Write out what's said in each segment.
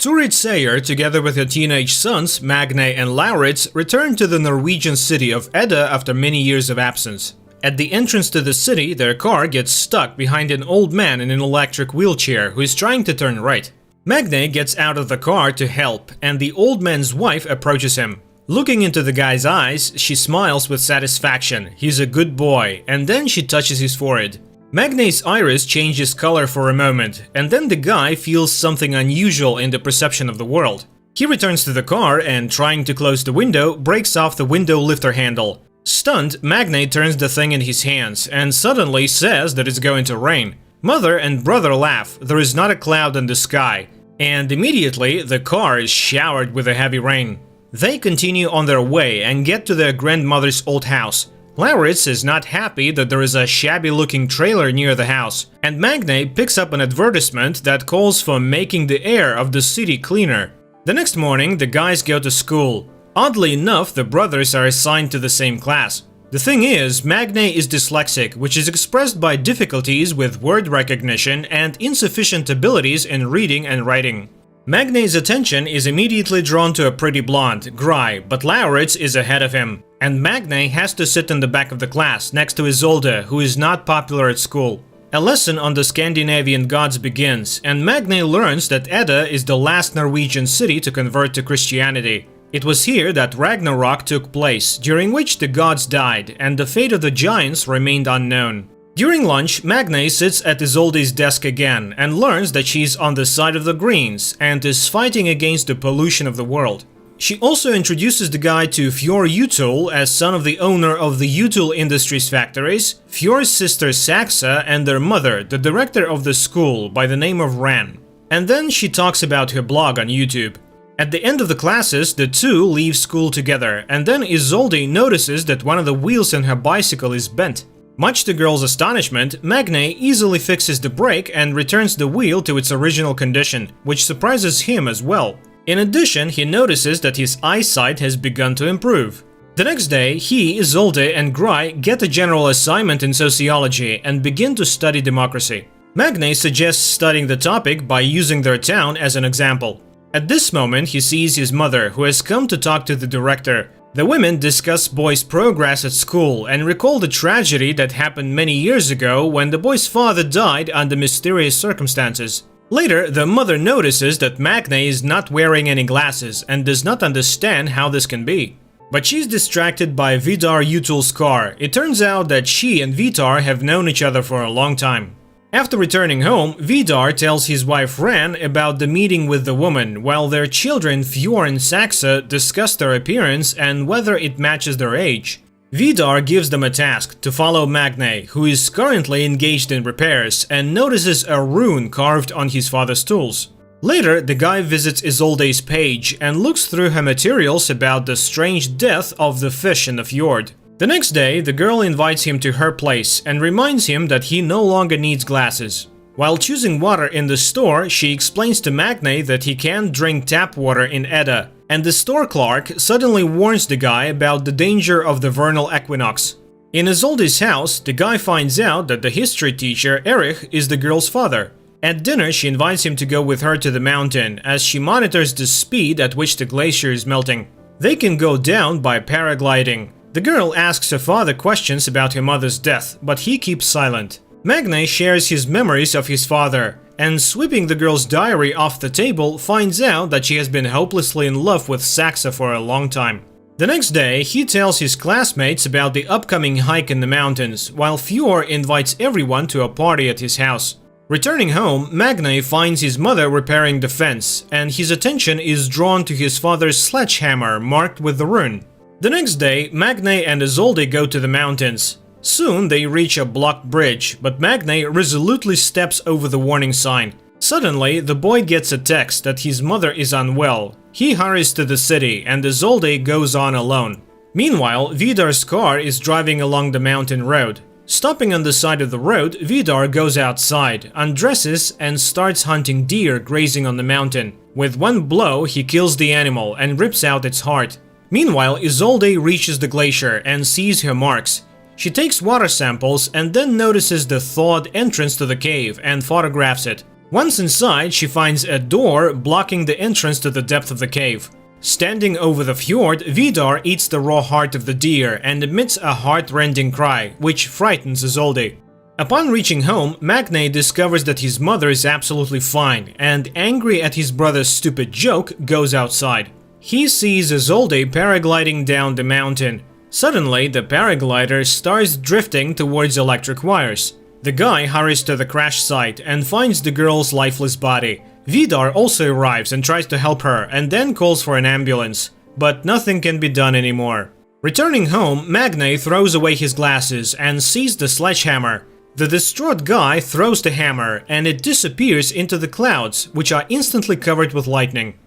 Turid Sayer, together with her teenage sons, Magne and Lauritz, returned to the Norwegian city of Edda after many years of absence. At the entrance to the city, their car gets stuck behind an old man in an electric wheelchair who is trying to turn right. Magne gets out of the car to help, and the old man's wife approaches him. Looking into the guy's eyes, she smiles with satisfaction. He's a good boy, and then she touches his forehead. Magne's iris changes color for a moment, and then the guy feels something unusual in the perception of the world. He returns to the car and, trying to close the window, breaks off the window lifter handle. Stunned, Magne turns the thing in his hands and suddenly says that it's going to rain. Mother and brother laugh, there is not a cloud in the sky, and immediately the car is showered with a heavy rain. They continue on their way and get to their grandmother's old house. Lauritz is not happy that there is a shabby-looking trailer near the house, and Magne picks up an advertisement that calls for making the air of the city cleaner. The next morning, the guys go to school. Oddly enough, the brothers are assigned to the same class. The thing is, Magne is dyslexic, which is expressed by difficulties with word recognition and insufficient abilities in reading and writing. Magne's attention is immediately drawn to a pretty blonde, Gry, but Lauritz is ahead of him, and Magne has to sit in the back of the class next to Isolde, who is not popular at school. A lesson on the Scandinavian gods begins, and Magne learns that Edda is the last Norwegian city to convert to Christianity. It was here that Ragnarok took place, during which the gods died, and the fate of the giants remained unknown. During lunch, Magne sits at Isolde's desk again and learns that she's on the side of the Greens and is fighting against the pollution of the world. She also introduces the guy to Fjord Utul as son of the owner of the Utul Industries factories, Fjord's sister Saxa, and their mother, the director of the school by the name of Ran. And then she talks about her blog on YouTube. At the end of the classes, the two leave school together, and then Isolde notices that one of the wheels in her bicycle is bent. Much to the girl's astonishment, Magne easily fixes the brake and returns the wheel to its original condition, which surprises him as well. In addition, he notices that his eyesight has begun to improve. The next day, he, Isolde, and Gry get a general assignment in sociology and begin to study democracy. Magne suggests studying the topic by using their town as an example. At this moment, he sees his mother, who has come to talk to the director. The women discuss boy's progress at school and recall the tragedy that happened many years ago when the boy's father died under mysterious circumstances. Later, the mother notices that Magne is not wearing any glasses and does not understand how this can be. But she's distracted by Vidar Utul's car. It turns out that she and Vidar have known each other for a long time. After returning home, Vidar tells his wife Ran about the meeting with the woman, while their children Fjord and Saxa discuss their appearance and whether it matches their age. Vidar gives them a task to follow Magne, who is currently engaged in repairs, and notices a rune carved on his father's tools. Later, the guy visits Isolde's page and looks through her materials about the strange death of the fish in the fjord. The next day, the girl invites him to her place and reminds him that he no longer needs glasses. While choosing water in the store, she explains to Magne that he can't drink tap water in Edda, and the store clerk suddenly warns the guy about the danger of the vernal equinox. In Isolde's house, the guy finds out that the history teacher, Erich, is the girl's father. At dinner, she invites him to go with her to the mountain, as she monitors the speed at which the glacier is melting. They can go down by paragliding. The girl asks her father questions about her mother's death, but he keeps silent. Magne shares his memories of his father, and sweeping the girl's diary off the table, finds out that she has been hopelessly in love with Saxa for a long time. The next day, he tells his classmates about the upcoming hike in the mountains, while Fjord invites everyone to a party at his house. Returning home, Magne finds his mother repairing the fence, and his attention is drawn to his father's sledgehammer marked with the rune. The next day, Magne and Isolde go to the mountains. Soon they reach a blocked bridge, but Magne resolutely steps over the warning sign. Suddenly, the boy gets a text that his mother is unwell. He hurries to the city, and Isolde goes on alone. Meanwhile, Vidar's car is driving along the mountain road. Stopping on the side of the road, Vidar goes outside, undresses, and starts hunting deer grazing on the mountain. With one blow, he kills the animal and rips out its heart. Meanwhile, Isolde reaches the glacier and sees her marks. She takes water samples and then notices the thawed entrance to the cave and photographs it. Once inside, she finds a door blocking the entrance to the depth of the cave. Standing over the fjord, Vidar eats the raw heart of the deer and emits a heart-rending cry, which frightens Isolde. Upon reaching home, Magne discovers that his mother is absolutely fine, and angry at his brother's stupid joke, goes outside. He sees Isolde paragliding down the mountain. Suddenly, the paraglider starts drifting towards electric wires. The guy hurries to the crash site and finds the girl's lifeless body. Vidar also arrives and tries to help her, and then calls for an ambulance. But nothing can be done anymore. Returning home, Magne throws away his glasses and sees the sledgehammer. The distraught guy throws the hammer, and it disappears into the clouds, which are instantly covered with lightning.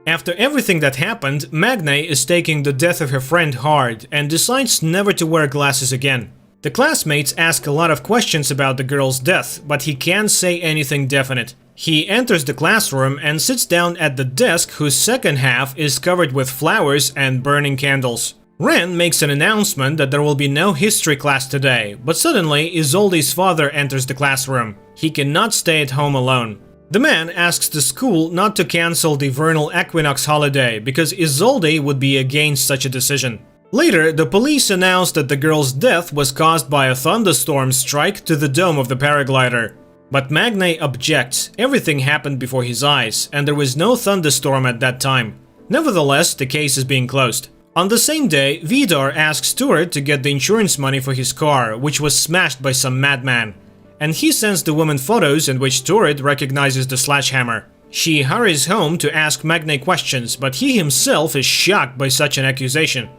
After everything that happened, Magne is taking the death of her friend hard and decides never to wear glasses again. The classmates ask a lot of questions about the girl's death, but he can't say anything definite. He enters the classroom and sits down at the desk whose second half is covered with flowers and burning candles. Ren makes an announcement that there will be no history class today, but suddenly Isolde's father enters the classroom. He cannot stay at home alone. The man asks the school not to cancel the vernal equinox holiday because Isolde would be against such a decision. Later, the police announced that the girl's death was caused by a thunderstorm strike to the dome of the paraglider. But Magne objects. Everything happened before his eyes, and there was no thunderstorm at that time. Nevertheless, the case is being closed. On the same day, Vidar asks Turid to get the insurance money for his car, which was smashed by some madman. And he sends the woman photos in which Turid recognizes the sledgehammer. She hurries home to ask Magne questions, but he himself is shocked by such an accusation.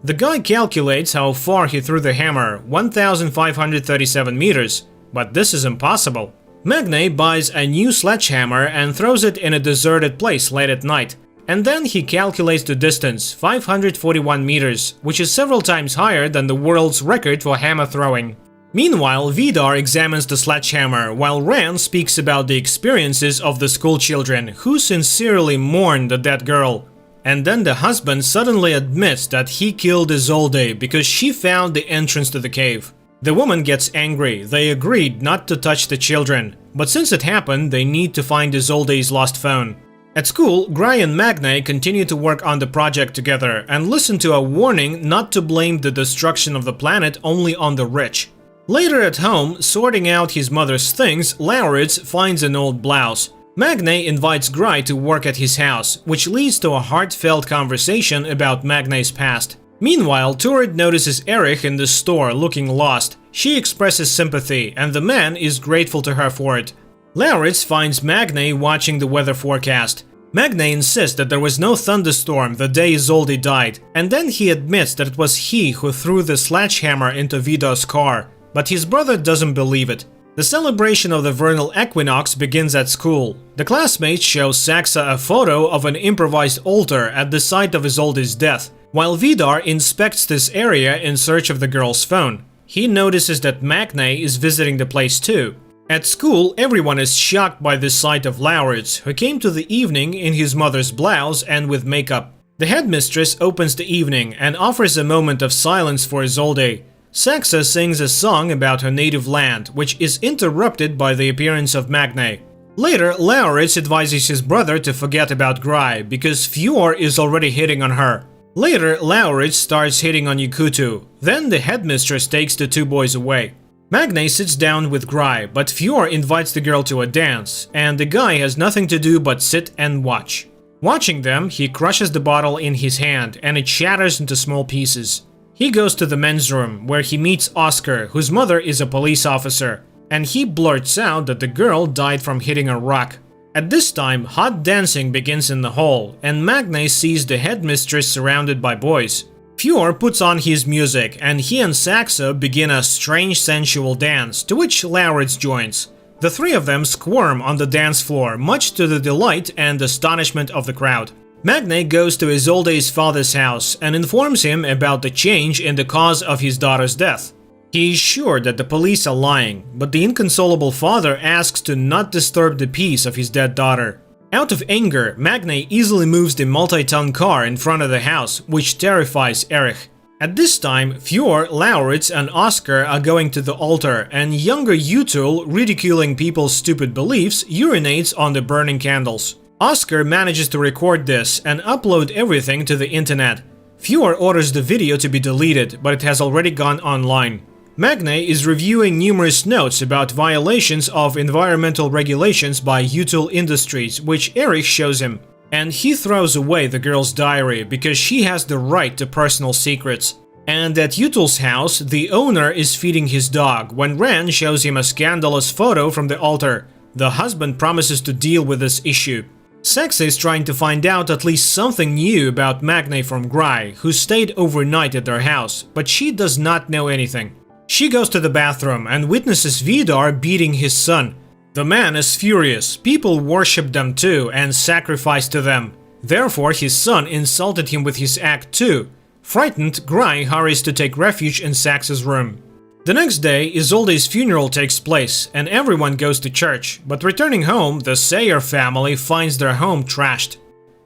The guy calculates how far he threw the hammer, 1,537 meters. But this is impossible. Magne buys a new sledgehammer and throws it in a deserted place late at night. And then he calculates the distance, 541 meters, which is several times higher than the world's record for hammer throwing. Meanwhile, Vidar examines the sledgehammer, while Ren speaks about the experiences of the school children, who sincerely mourn the dead girl. And then the husband suddenly admits that he killed Isolde because she found the entrance to the cave. The woman gets angry. They agreed not to touch the children, but since it happened, they need to find Isolde's lost phone. At school, Gry and Magne continue to work on the project together and listen to a warning not to blame the destruction of the planet only on the rich. Later at home, sorting out his mother's things, Lauritz finds an old blouse. Magne invites Gry to work at his house, which leads to a heartfelt conversation about Magne's past. Meanwhile, Turid notices Erich in the store looking lost. She expresses sympathy, and the man is grateful to her for it. Lauritz finds Magne watching the weather forecast. Magne insists that there was no thunderstorm the day Isolde died, and then he admits that it was he who threw the sledgehammer into Vidar's car, but his brother doesn't believe it. The celebration of the vernal equinox begins at school. The classmates show Saxa a photo of an improvised altar at the site of Isolde's death, while Vidar inspects this area in search of the girl's phone. He notices that Magne is visiting the place too. At school, everyone is shocked by the sight of Lauritz, who came to the evening in his mother's blouse and with makeup. The headmistress opens the evening and offers a moment of silence for Isolde. Saxa sings a song about her native land, which is interrupted by the appearance of Magne. Later, Lauritz advises his brother to forget about Gry, because Fjord is already hitting on her. Later, Lauritz starts hitting on Yakutu. Then the headmistress takes the two boys away. Magne sits down with Gry, but Fjord invites the girl to a dance, and the guy has nothing to do but sit and watch. Watching them, he crushes the bottle in his hand, and it shatters into small pieces. He goes to the men's room, where he meets Oscar, whose mother is a police officer, and he blurts out that the girl died from hitting a rock. At this time, hot dancing begins in the hall, and Magne sees the headmistress surrounded by boys. Fjord puts on his music, and he and Saxa begin a strange sensual dance, to which Lauritz joins. The three of them squirm on the dance floor, much to the delight and astonishment of the crowd. Magne goes to Isolde's father's house and informs him about the change in the cause of his daughter's death. He is sure that the police are lying, but the inconsolable father asks to not disturb the peace of his dead daughter. Out of anger, Magne easily moves the multi-ton car in front of the house, which terrifies Erich. At this time, Fjord, Lauritz, and Oscar are going to the altar, and younger Utul, ridiculing people's stupid beliefs, urinates on the burning candles. Oscar manages to record this and upload everything to the internet. Fjord orders the video to be deleted, but it has already gone online. Magne is reviewing numerous notes about violations of environmental regulations by Utul Industries, which Erich shows him. And he throws away the girl's diary because she has the right to personal secrets. And at Utul's house, the owner is feeding his dog when Ran shows him a scandalous photo from the altar. The husband promises to deal with this issue. Saxa is trying to find out at least something new about Magne from Gry, who stayed overnight at their house, but she does not know anything. She goes to the bathroom and witnesses Vidar beating his son. The man is furious, people worship them too and sacrifice to them. Therefore his son insulted him with his act too. Frightened, Gry hurries to take refuge in Saxa's room. The next day, Isolde's funeral takes place and everyone goes to church, but returning home, the Sayer family finds their home trashed.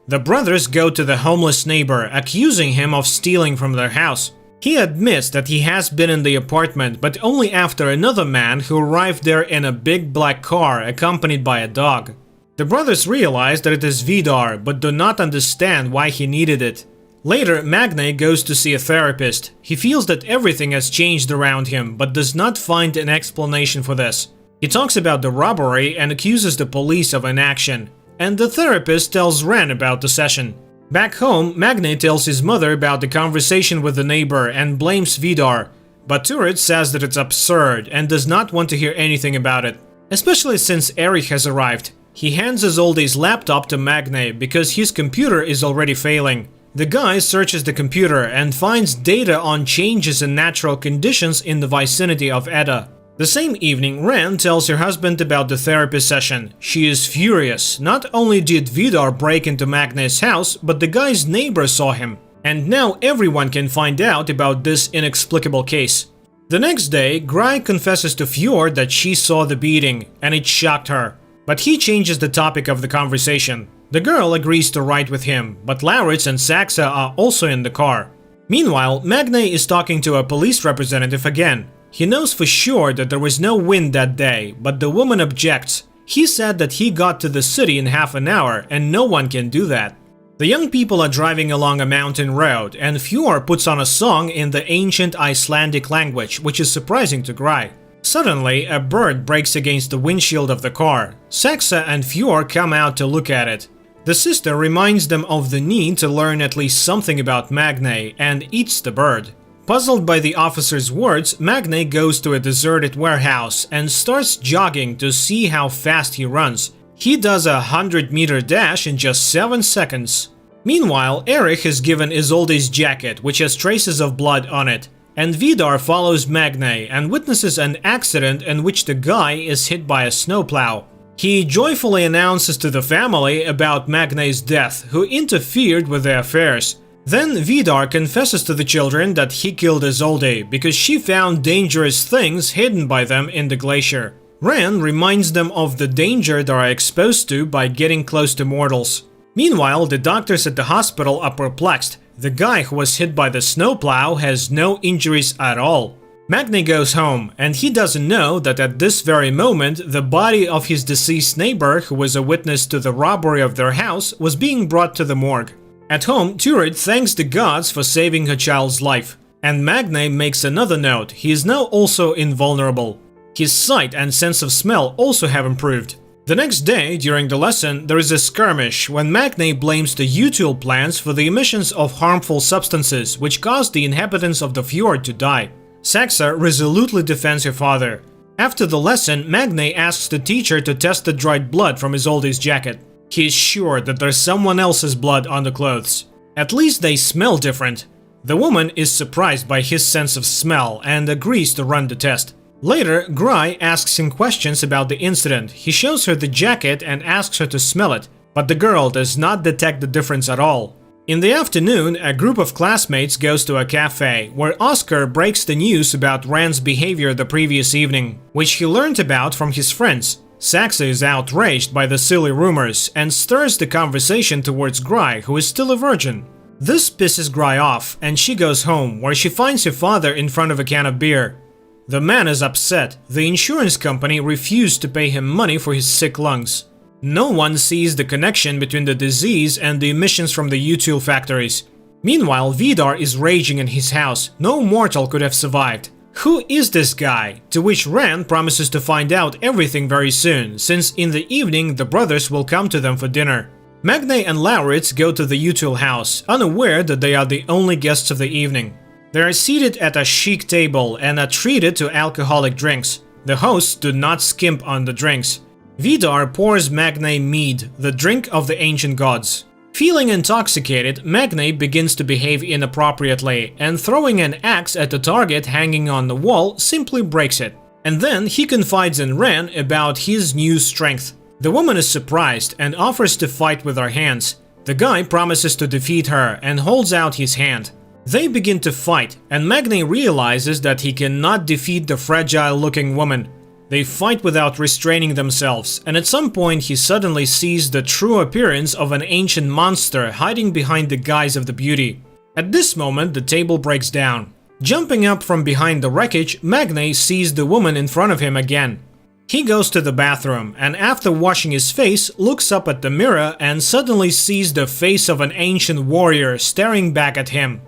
The brothers go to the homeless neighbor, accusing him of stealing from their house. He admits that he has been in the apartment, but only after another man who arrived there in a big black car accompanied by a dog. The brothers realize that it is Vidar, but do not understand why he needed it. Later, Magne goes to see a therapist. He feels that everything has changed around him, but does not find an explanation for this. He talks about the robbery and accuses the police of inaction. And the therapist tells Ren about the session. Back home, Magne tells his mother about the conversation with the neighbor and blames Vidar, but Turid says that it's absurd and does not want to hear anything about it, especially since Erich has arrived. He hands Isolde's laptop to Magne because his computer is already failing. The guy searches the computer and finds data on changes in natural conditions in the vicinity of Edda. The same evening, Ren tells her husband about the therapy session. She is furious. Not only did Vidar break into Magne's house, but the guy's neighbor saw him. And now everyone can find out about this inexplicable case. The next day, Gry confesses to Fjord that she saw the beating, and it shocked her. But he changes the topic of the conversation. The girl agrees to ride with him, but Lauritz and Saxa are also in the car. Meanwhile, Magne is talking to a police representative again. He knows for sure that there was no wind that day, but the woman objects. He said that he got to the city in half an hour and no one can do that. The young people are driving along a mountain road and Fjord puts on a song in the ancient Icelandic language, which is surprising to Gry. Suddenly, a bird breaks against the windshield of the car. Saxa and Fjord come out to look at it. The sister reminds them of the need to learn at least something about Magne and eats the bird. Puzzled by the officer's words, Magne goes to a deserted warehouse and starts jogging to see how fast he runs. He does a 100-meter dash in just 7 seconds. Meanwhile, Erich is given Isolde's jacket, which has traces of blood on it, and Vidar follows Magne and witnesses an accident in which the guy is hit by a snowplow. He joyfully announces to the family about Magne's death, who interfered with their affairs. Then Vidar confesses to the children that he killed Isolde because she found dangerous things hidden by them in the glacier. Ren reminds them of the danger they are exposed to by getting close to mortals. Meanwhile, the doctors at the hospital are perplexed. The guy who was hit by the snowplow has no injuries at all. Magne goes home, and he doesn't know that at this very moment the body of his deceased neighbor, who was a witness to the robbery of their house, was being brought to the morgue. At home, Turid thanks the gods for saving her child's life. And Magne makes another note: he is now also invulnerable. His sight and sense of smell also have improved. The next day, during the lesson, there is a skirmish when Magne blames the Utul plants for the emissions of harmful substances which caused the inhabitants of the fjord to die. Saxa resolutely defends her father. After the lesson, Magne asks the teacher to test the dried blood from Isolde's jacket. He is sure that there's someone else's blood on the clothes. At least they smell different. The woman is surprised by his sense of smell and agrees to run the test. Later, Gry asks him questions about the incident. He shows her the jacket and asks her to smell it, but the girl does not detect the difference at all. In the afternoon, a group of classmates goes to a cafe, where Oscar breaks the news about Rand's behavior the previous evening, which he learned about from his friends. Saxa is outraged by the silly rumors and stirs the conversation towards Gry, who is still a virgin. This pisses Gry off, and she goes home, where she finds her father in front of a can of beer. The man is upset. The insurance company refused to pay him money for his sick lungs. No one sees the connection between the disease and the emissions from the util factories. Meanwhile, Vidar is raging in his house. No mortal could have survived. Who is this guy? To which Rand promises to find out everything very soon, since in the evening the brothers will come to them for dinner. Magne and Lauritz go to the util house, unaware that they are the only guests of the evening. They are seated at a chic table and are treated to alcoholic drinks. The hosts do not skimp on the drinks. Vidar pours Magne mead, the drink of the ancient gods. Feeling intoxicated, Magne begins to behave inappropriately, and throwing an axe at the target hanging on the wall simply breaks it. And then he confides in Ren about his new strength. The woman is surprised and offers to fight with her hands. The guy promises to defeat her and holds out his hand. They begin to fight, and Magne realizes that he cannot defeat the fragile-looking woman. They fight without restraining themselves, and at some point he suddenly sees the true appearance of an ancient monster hiding behind the guise of the beauty. At this moment, the table breaks down. Jumping up from behind the wreckage, Magne sees the woman in front of him again. He goes to the bathroom, and after washing his face, looks up at the mirror and suddenly sees the face of an ancient warrior staring back at him.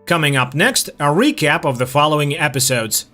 Coming up next, a recap of the following episodes.